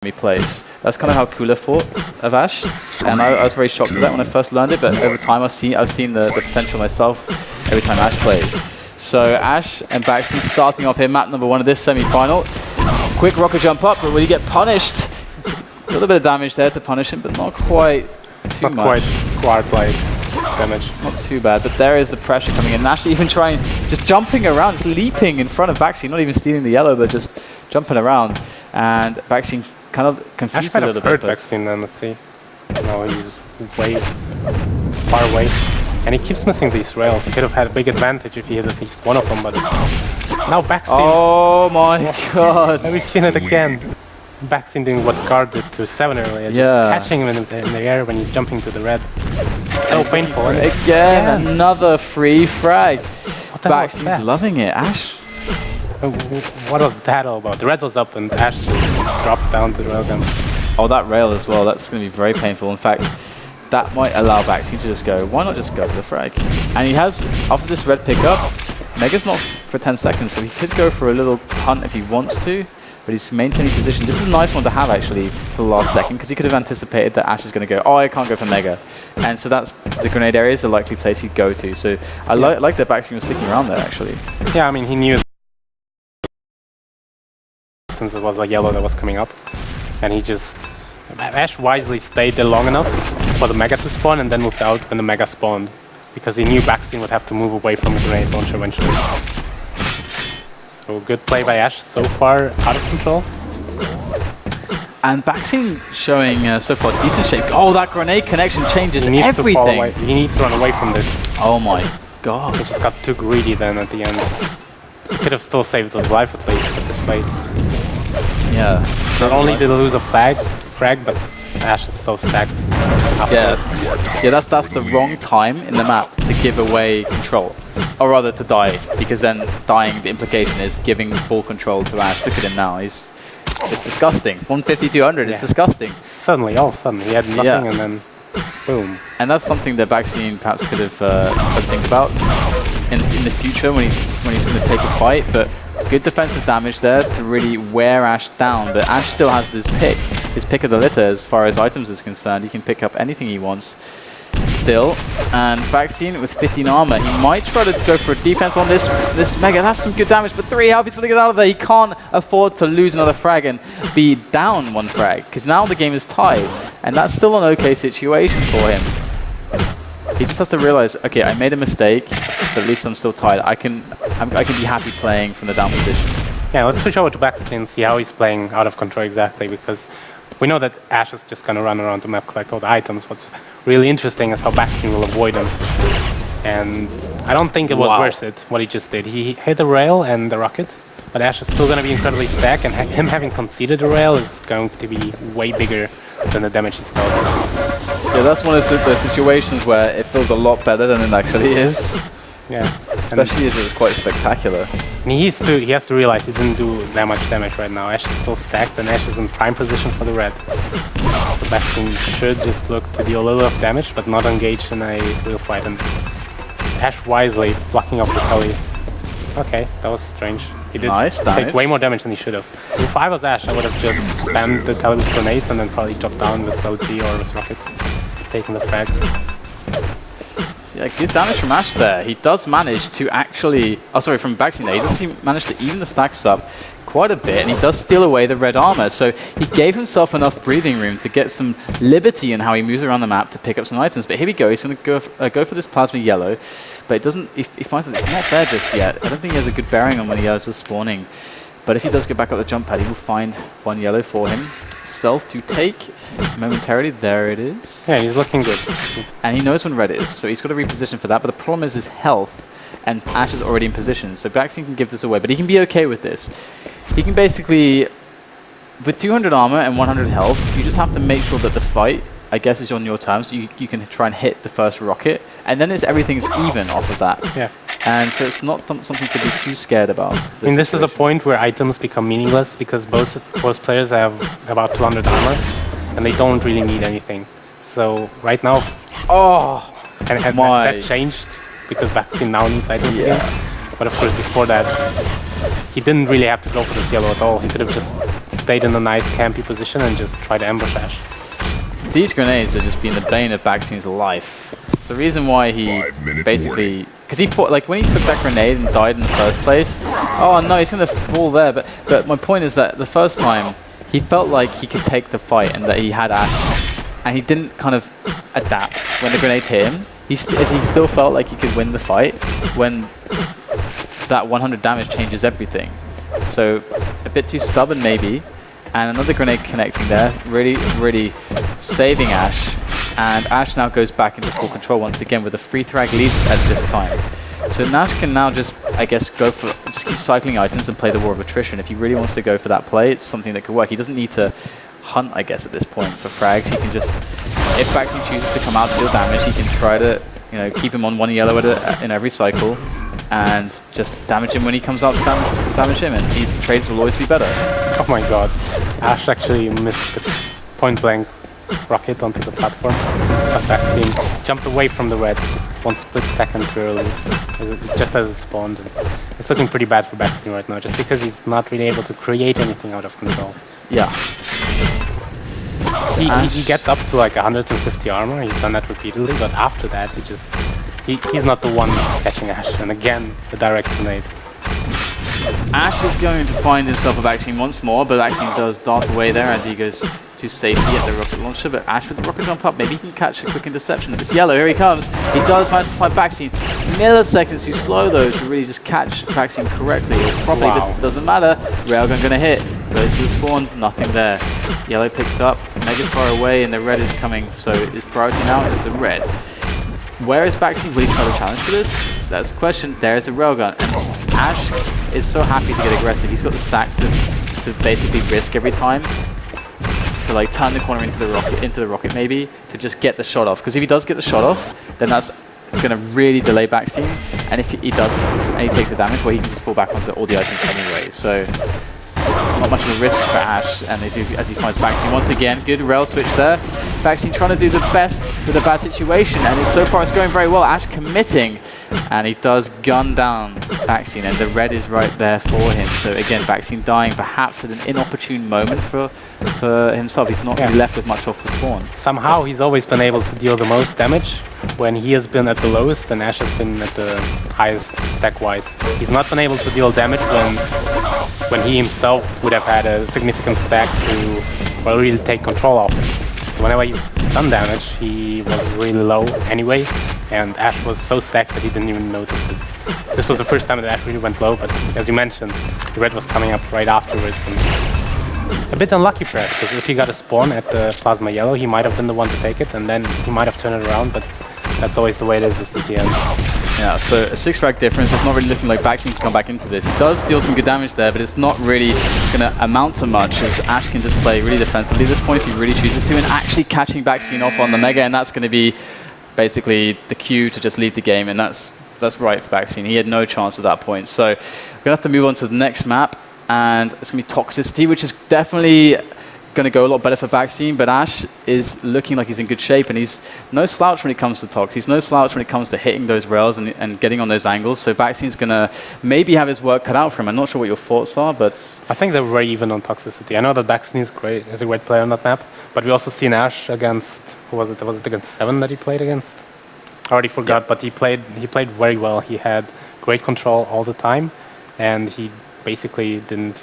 he plays. That's kind of how Kula thought of Ash, and I was very shocked at that when I first learned it, but over time I've seen the potential myself every time Ash plays. So Ash and baksteen starting off here, map number 1 of this semi-final. Quick rocket jump up, but will he get punished? A little bit of damage there to punish him, but not quite too much. Not quite quad-like damage. Not too bad, but there is the pressure coming in. Ash even trying, just jumping around, just leaping in front of baksteen, not even stealing the yellow, but just jumping around. And baksteen kind of confused a little bit. baksteen then, let's see. No, he's way far away. And he keeps missing these rails. He could have had a big advantage if he hit at least one of them, but now baksteen. Oh my god. We've seen it again. Baksteen doing what Guard did to 7 earlier, just catching him in the air when he's jumping to the red. So painful. Again, another free frag. Baksteen's loving it. Ash. What was that all about? The red was up and Ash just dropped down to the railgun. Oh, that rail as well. That's going to be very painful. In fact, that might allow baksteen to just go, why not just go for the frag? And he has, after this red pickup, Mega's not for 10 seconds, so he could go for a little hunt if he wants to, but he's maintaining position. This is a nice one to have, actually, to the last second, because he could have anticipated that Ash is going to go, oh, I can't go for Mega. And so that's, the grenade area is the likely place he'd go to. So I like that baksteen was sticking around there, actually. Yeah, I mean, he knew since it was a yellow that was coming up, and he just... Ash wisely stayed there long enough for the Mega to spawn and then moved out when the Mega spawned, because he knew baksteen would have to move away from the grenade launcher eventually. So good play by Ash, so far out of control. And baksteen showing so far decent shape. Oh, that grenade connection changes he needs everything. To fall away. He needs to run away from this. Oh my god. He just got too greedy then at the end. He could have still saved his life at least at this fight. Yeah. Not only did he lose a frag, but Ash is so stacked. Yeah, that's the wrong time in the map to give away control. Or rather to die, because then dying, the implication is giving full control to Ash. Look at him now, it's disgusting. 150, 200, it's disgusting. Suddenly, all of a sudden, he had nothing and then boom. And that's something that baksteen perhaps could have tried to think about in the future when he's going to take a fight, but good defensive damage there to really wear Ash down, but Ash still has his pick of the litter as far as items is concerned. He can pick up anything he wants still, and baksteen with 15 armor, he might try to go for a defense on this Mega. That's some good damage, but 3 health, he's going to get out of there. He can't afford to lose another frag and be down 1 frag, because now the game is tied, and that's still an okay situation for him. He just has to realize, okay, I made a mistake, but at least I'm still tied. I can be happy playing from the down position. Yeah, let's switch over to baksteen and see how he's playing out of control exactly, because we know that Ash is just going to run around the map, collect all the items. What's really interesting is how baksteen will avoid him. And I don't think it was worth it, what he just did. He hit the rail and the rocket, but Ash is still going to be incredibly stacked, and him having conceded the rail is going to be way bigger than the damage he's dealt. Yeah, that's one of the situations where it feels a lot better than it actually is. Yeah. Especially if it was quite spectacular. And he has to realize he didn't do that much damage right now. Ash is still stacked, and Ash is in prime position for the red. So baksteen should just look to deal a little of damage, but not engage in a real fight. And Ash wisely blocking off the telly. Okay, that was strange. He did take way more damage than he should have. If I was Ash, I would have just spammed the telly with grenades and then probably dropped down with LG or with rockets, taking the frag. Yeah, good damage from Ash there. He does manage to actually... Oh, sorry, from baksteen there. He does actually manage to even the stacks up quite a bit, and he does steal away the red armor. So he gave himself enough breathing room to get some liberty in how he moves around the map to pick up some items. But here we go. He's going to go for this plasma yellow, but it doesn't... He finds that it's not there just yet. I don't think he has a good bearing on when he is spawning. But if he does get back up the jump pad, he will find 1 yellow for him. Self to take momentarily. There it is. Yeah, he's looking good. And he knows when red is, so he's got to reposition for that. But the problem is his health, and Ash is already in position. So baksteen can give this away, but he can be okay with this. He can basically, with 200 armor and 100 health, you just have to make sure that the fight, I guess, is on your terms. So you can try and hit the first rocket, and then everything's even off of that. Yeah. And so it's not something to be too scared about. I mean, this is a point where items become meaningless, because both players have about 200 armor, and they don't really need anything. So right now, and that changed because baksteen now needs items again. But of course, before that, he didn't really have to go for this yellow at all. He could have just stayed stayed in a nice campy position and just tried to ambush Ash. These grenades have just been the bane of bakseen's life. It's the reason why he basically... Because he fought, like, when he took that grenade and died in the first place, oh no, he's going to fall there. But my point is that the first time, he felt like he could take the fight and that he had Ash. And he didn't kind of adapt when the grenade hit him. He still felt like he could win the fight when that 100 damage changes everything. So a bit too stubborn maybe. And another grenade connecting there, really saving Ash. And Ash now goes back into full control once again with a free thrag lead at this time. So Nash can now just, I guess, just keep cycling items and play the war of attrition. If he really wants to go for that play, it's something that could work. He doesn't need to hunt, I guess, at this point for frags. He can just, if baksteen chooses to come out to deal damage, he can try to, you know, keep him on 1 yellow in every cycle and just damage him when he comes out to damage him, and his trades will always be better. Oh my god, Ash actually missed the point-blank rocket onto the platform, but baksteen jumped away from the red just 1 split second too early, just as it spawned. And it's looking pretty bad for baksteen right now, just because he's not really able to create anything out of control. Yeah. He gets up to like 150 armor, he's done that repeatedly, but after that he's not the one who's catching Ash, and again, the direct grenade. Ash is going to find himself a baksteen once more, but baksteen does dart away there as he goes to safety at the rocket launcher, but Ash with the rocket jump up, maybe he can catch a quick interception. It's yellow, here he comes. He does manage to find baksteen. Milliseconds too slow though to really just catch baksteen correctly or properly, wow. But doesn't matter. Railgun gonna hit. Goes to the spawn, nothing there. Yellow picked up, Mega's far away, and the red is coming, so his priority now is the red. Where is baksteen? Will he try to challenge for this? That's the question. There is a railgun. And Ash is so happy to get aggressive. He's got the stack to basically risk every time. To like turn the corner into the rocket maybe, to just get the shot off. Because if he does get the shot off, then that's going to really delay baksteen. And if he doesn't, and he takes the damage, well, he can just fall back onto all the items anyway. So not much of a risk for Ash, and as he finds baksteen once again, good rail switch there. baksteen trying to do the best with a bad situation, and so far it's going very well. Ash committing, and he does gun down baksteen, and the red is right there for him. So again, baksteen dying perhaps at an inopportune moment for himself. He's not really left with much off the spawn. Somehow he's always been able to deal the most damage when he has been at the lowest and Ash has been at the highest stack-wise. He's not been able to deal damage when he himself would have had a significant stack to, well, really take control of it. So whenever he's done damage, he was really low anyway, and Ash was so stacked that he didn't even notice it. This was the first time that Ash really went low, but as you mentioned, the red was coming up right afterwards. And a bit unlucky perhaps, because if he got a spawn at the plasma yellow, he might have been the one to take it, and then he might have turned it around, but that's always the way it is with CTN. Yeah, so a 6 frag difference. It's not really looking like baksteen can come back into this. He does deal some good damage there, but it's not really going to amount to much, as Ash can just play really defensively at this point if he really chooses to, and actually catching baksteen off on the Mega, and that's going to be basically the cue to just leave the game, and that's right for baksteen. He had no chance at that point. So we're going to have to move on to the next map, and it's going to be Toxicity, which is definitely going to go a lot better for baksteen, but Ash is looking like he's in good shape, and he's no slouch when it comes to Tox. He's no slouch when it comes to hitting those rails and getting on those angles, so bakseen's going to maybe have his work cut out for him. I'm not sure what your thoughts are, but I think they're very even on Toxicity. I know that baksteen is great, is a great player on that map, but we also seen Ash against, who was it? Was it against 7 that he played against? I already forgot, but he played very well. He had great control all the time, and he basically didn't.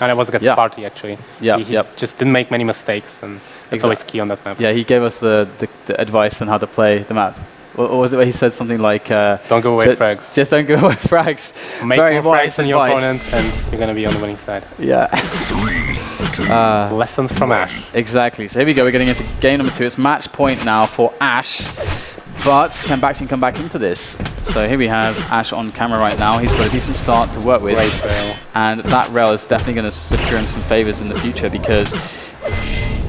And it was against Sparty, actually. He just didn't make many mistakes, and it's always key on that map. Yeah, he gave us the advice on how to play the map. Or was it where he said something like... don't go away frags. Just don't go away frags. Make very more frags than your advice. opponent, and you're going to be on the winning side. Yeah. Lessons from Ash. Exactly. So here we go. We're getting into game number 2. It's match point now for Ash. But can baksteen come back into this? So here we have Ash on camera right now. He's got a decent start to work with. Great rail. And that rail is definitely going to secure him some favors in the future, because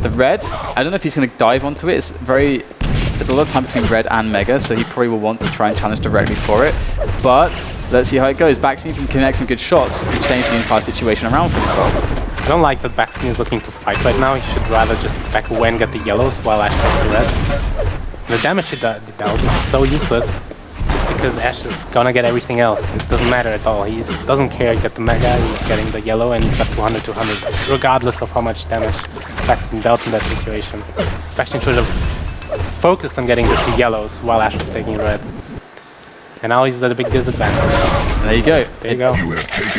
the red, I don't know if he's going to dive onto it. There's a lot of time between red and Mega, so he probably will want to try and challenge directly for it. But let's see how it goes. baksteen can connect some good shots and change the entire situation around for himself. I don't like that baksteen is looking to fight right now. He should rather just back away and get the yellows while Ash takes the red. The damage he dealt is so useless, just because Ash is gonna get everything else. It doesn't matter at all. He doesn't care. He got the Mega, he's getting the yellow, and he's got 200, regardless of how much damage baksteen dealt in that situation. baksteen should have focused on getting the 2 yellows while Ash was taking red. And now he's at a big disadvantage. There you go. There you go.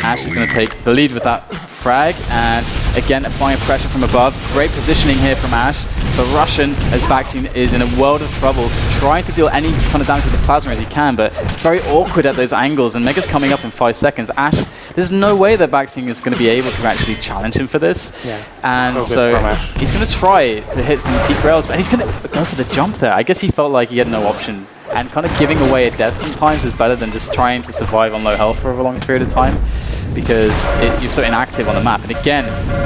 Ash is going to take the lead with that frag, and again applying pressure from above. Great positioning here from Ash. The Russian, as baksteen, is in a world of trouble, trying to deal any kind of damage with the plasma as he can, but it's very awkward at those angles, and Mega's coming up in 5 seconds. Ash, there's no way that baksteen is going to be able to actually challenge him for this. Yeah, and so he's going to try to hit some peak rails, but he's going to go for the jump there. I guess he felt like he had no option. And kind of giving away a death sometimes is better than just trying to survive on low health for a long period of time, because you're so inactive on the map. And again,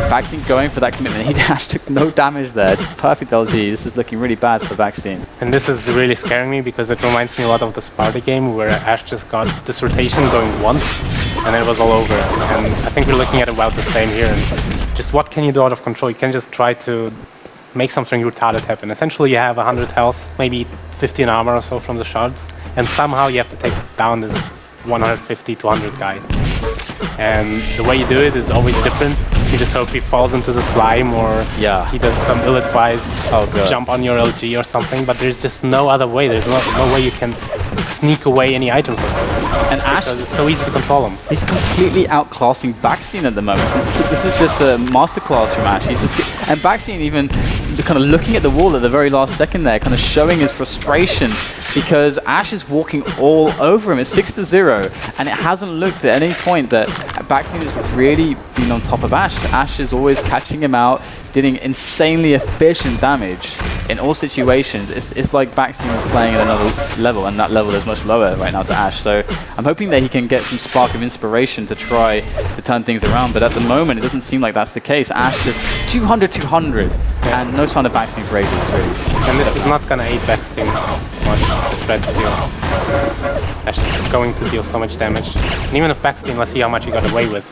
baksteen going for that commitment. He Ash took no damage there. Just perfect LG. This is looking really bad for baksteen. And this is really scaring me because it reminds me a lot of the Sparta game where Ash just got this rotation going once and then it was all over. And I think we're looking at about the same here. And just what can you do out of control? You can just try to make something retarded happen. Essentially, you have 100 health, maybe 15 armor or so from the shards, and somehow you have to take down this 150 to 100 guy. And the way you do it is always different. You just hope he falls into the slime, or he does some ill-advised jump on your LG or something, but there's just no other way. There's no way you can sneak away any items or so. And Ash, it's so easy to control him. He's completely outclassing baksteen at the moment. This is just a masterclass from Ash. And baksteen even kind of looking at the wall at the very last second there, kind of showing his frustration because Ash is walking all over him. It's 6-0, and it hasn't looked at any point that baksteen has really been on top of Ash. Ash is always catching him out, dealing insanely efficient damage in all situations. It's like baksteen is playing at another level, and that level is much lower right now to Ash. So I'm hoping that he can get some spark of inspiration to try to turn things around, but at the moment it doesn't seem like that's the case. Ash just 200, and no sign of baksteen for ages, really. And this is not going to aid baksteen much, this red steal. Ash is going to deal so much damage. And even if baksteen, let's see how much he got away with.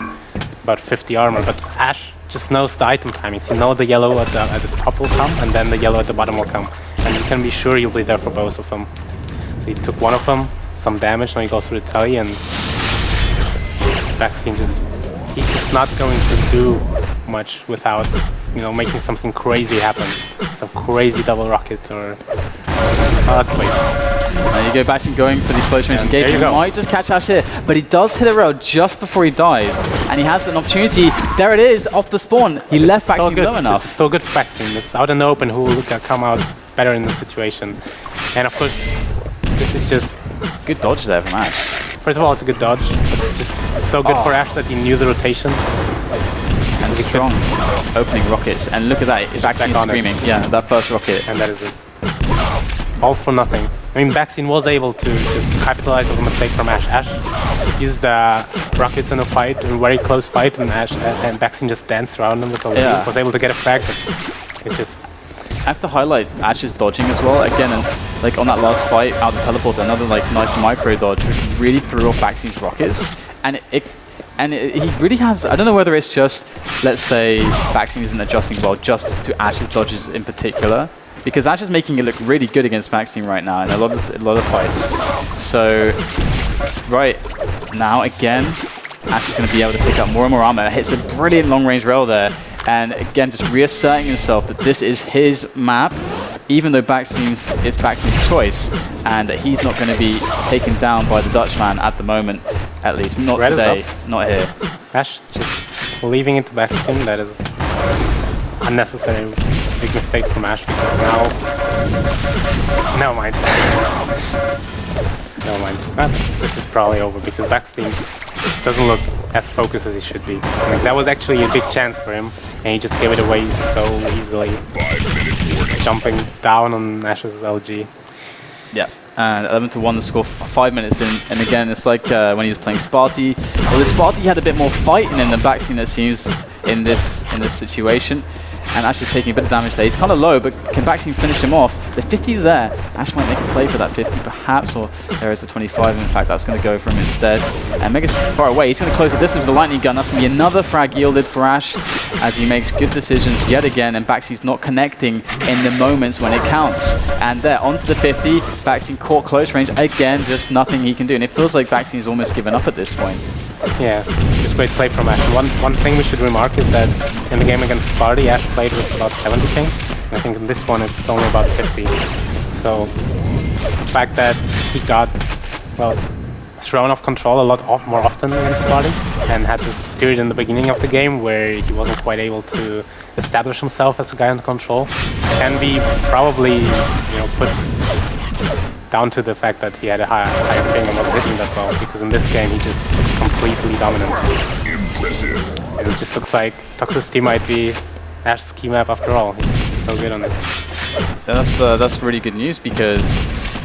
About 50 armor, but Ash just knows the item timings. You know the yellow at the top will come, and then the yellow at the bottom will come. And you can be sure you'll be there for both of them. So he took one of them, some damage, now he goes through the telly, and baksteen he's just not going to do much without, making something crazy happen. Some crazy double rocket or... let's wait. There you go, baksteen going for the close range engagement. He might just catch Ash here, but he does hit a rail just before he dies, and he has an opportunity. There it is, off the spawn. He left baksteen low enough. This is still good for baksteen. It's out in the open who will come out better in this situation. And of course, this is just... Good dodge there from Ash. First of all, it's a good dodge, but just so good for Ash that he knew the rotation. And strong opening rockets, and look at that, baksteen screaming. Yeah, that first rocket. And that is it. All for nothing. I mean, baksteen was able to just capitalize on the mistake from Ash. Ash used the rockets in a fight, in a very close fight, and baksteen just danced around him, so he was able to get a frag. It just... I have to highlight Ash's dodging as well. Again, like on that last fight, out the teleport, another like nice micro dodge, which really threw off baksteen's rockets. And he really has, I don't know whether it's just, let's say, baksteen isn't adjusting well just to Ash's dodges in particular, because Ash is making it look really good against baksteen right now in a lot of fights. So, right now again, Ash is going to be able to pick up more and more armor. Hits a brilliant long range rail there, and again just reasserting himself that this is his map, even though it's baksteen's choice, and that he's not going to be taken down by the Dutchman at the moment, at least not today, not here. Ash just leaving it to baksteen, that is unnecessary. Big mistake from Ash, because now... Never mind. Never mind. This is probably over, because baksteen just doesn't look as focused as he should be. Like, that was actually a big chance for him, and he just gave it away so easily. Just jumping down on Ash's LG. Yeah. And 11-1 the score 5 minutes in, and again it's like when he was playing Sparty. Well, the Sparty had a bit more fight in him than baksteen, it seems, in this situation. And Ash is taking a bit of damage there. He's kind of low, but can baksteen finish him off? The 50's there. Ash might make a play for that 50, perhaps, or there is the 25. In fact, that's going to go for him instead. And Mega's far away. He's going to close the distance with the lightning gun. That's going to be another frag yielded for Ash as he makes good decisions yet again, and baksteen's not connecting in the moments when it counts. And there, onto the 50. baksteen caught close range. Again, just nothing he can do. And it feels like baksteen's almost given up at this point. Yeah, just great play from Ash. One thing we should remark is that in the game against Sparty, Ash played with about 70 ping. I think in this one it's only about 50. So the fact that he got, well, thrown off control a lot more often against Sparty, and had this period in the beginning of the game where he wasn't quite able to establish himself as a guy under control, can be probably, you know, put down to the fact that he had a higher ping and wasn't hitting that well, because in this game he just looks completely dominant. Impressive. And it just looks like Toxicity might be Ash's key map after all. He's just so good on it. That's really good news, because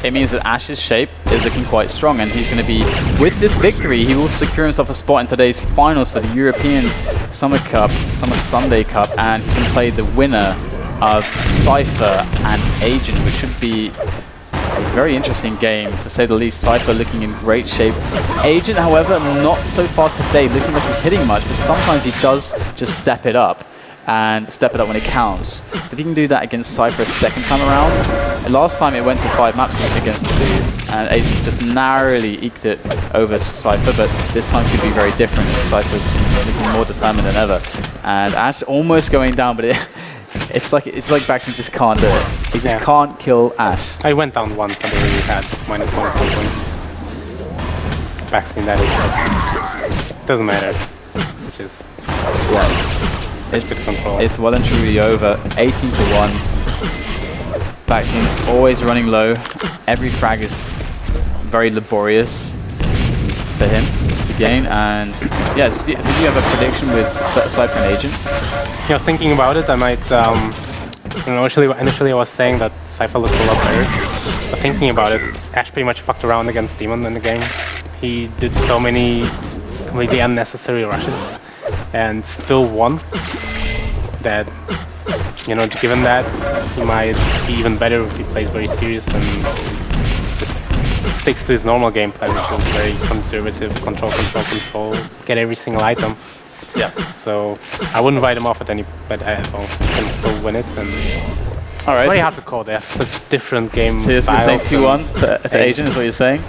it means that Ash's shape is looking quite strong, and he's going to be, with this victory, he will secure himself a spot in today's finals for the European Summer Sunday Cup, and he's going to play the winner of Cypher and Agent, which should be a very interesting game, to say the least. Cypher looking in great shape. Agent, however, not so far today, looking like he's hitting much, but sometimes he does just step it up, and step it up when it counts. So if he can do that against Cypher a second time around, last time it went to 5 maps against 2, and Agent just narrowly eked it over Cypher, but this time could be very different. Cypher's looking more determined than ever, and Ash almost going down, but it's like baksteen just can't do it. He just can't kill Ash. I went down once and they really had -1 at some point. Baksteen, that is, it doesn't matter. It's just it's well and truly over. 18-1. baksteen always running low. Every frag is very laborious for him to gain. And yeah, so do you have a prediction with Cypher and Agent? You know, thinking about it, I might, you know, initially I was saying that Cypher looked a lot better, but thinking about it, Ash pretty much fucked around against Demon in the game. He did so many completely unnecessary rushes, and still won. That, you know, given that, he might be even better if he plays very serious and just sticks to his normal gameplay, which is very conservative, control, get every single item. Yeah. So I wouldn't write him off at all. He can still win it, and it's very hard to call. They have such different game styles. So you're saying 2-1 to Agent is what you're saying?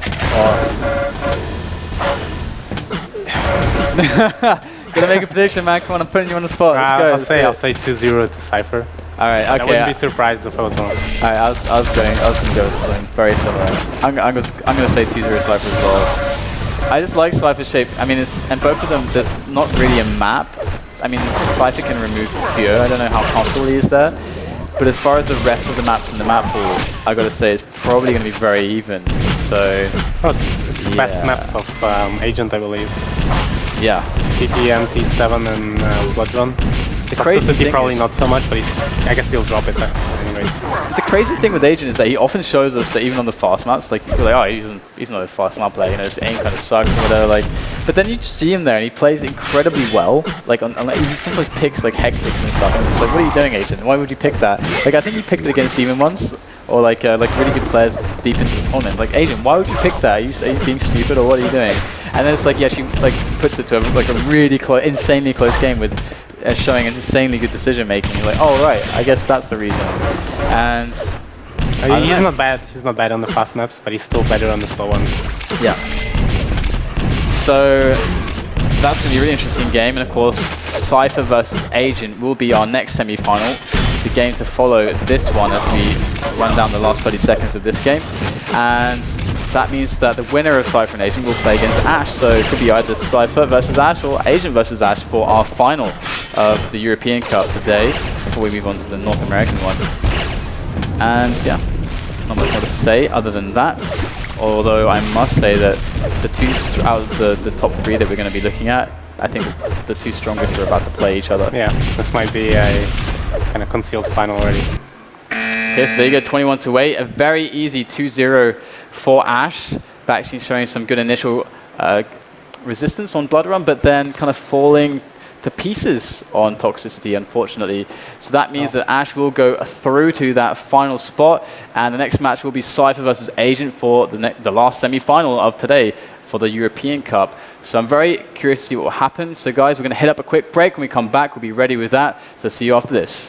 Gonna make a prediction, man. Come on, I'm putting you on the spot. Let's go. I'll say 2-0 to Cypher. All right, okay. I wouldn't be surprised if I was wrong. All right, I was gonna go with something very similar. I'm gonna say 2-0 Cypher as well. I just like Cypher's shape. I mean, and both of them, there's not really a map. I mean, Cypher can remove Pure. I don't know how comfortable he is there. But as far as the rest of the maps in the map pool, I gotta say it's probably gonna be very even. So. Oh, it's the best maps of Agent, I believe. Yeah. CTM, T7, and Blood Run. The crazy thing probably not so much, but I guess he'll drop it anyways. The crazy thing with Agent is that he often shows us that even on the fast maps, like people are like, oh, he's not a fast map player, you know, his aim kind of sucks or whatever. Like, but then you just see him there and he plays incredibly well. Like, he sometimes picks like hectics and stuff. And it's like, what are you doing, Agent? Why would you pick that? Like, I think he picked it against Demon once, or like really good players deep into the tournament. Like, Agent, why would you pick that? Are you being stupid or what are you doing? And then it's like he actually like puts it to a really close, insanely close game with. Showing an insanely good decision making. You're like, oh right, I guess that's the reason. And he's not bad. He's not bad on the fast maps, but he's still better on the slow ones. Yeah. So that's gonna be a really interesting game, and of course, Cypher versus Agent will be our next semi-final. The game to follow this one as we run down the last 30 seconds of this game, and that means that the winner of Cypher and Agent will play against Ash. So it could be either Cypher versus Ash or Agent versus Ash for our final of the European Cup today, before we move on to the North American one. And yeah, not much more to say other than that. Although I must say that the two out of the top 3 that we're going to be looking at, I think the 2 strongest are about to play each other. Yeah, this might be a kind of concealed final already. Okay, so there you go, 21-8. A very easy 2-0 for Ash. baksteen showing some good initial resistance on Blood Run, but then kind of falling to pieces on toxicity, unfortunately. So that means that Ash will go through to that final spot, and the next match will be Cypher versus Agent for the last semi-final of today for the European Cup. So I'm very curious to see what will happen. So guys, we're going to hit up a quick break. When we come back, we'll be ready with that. So see you after this.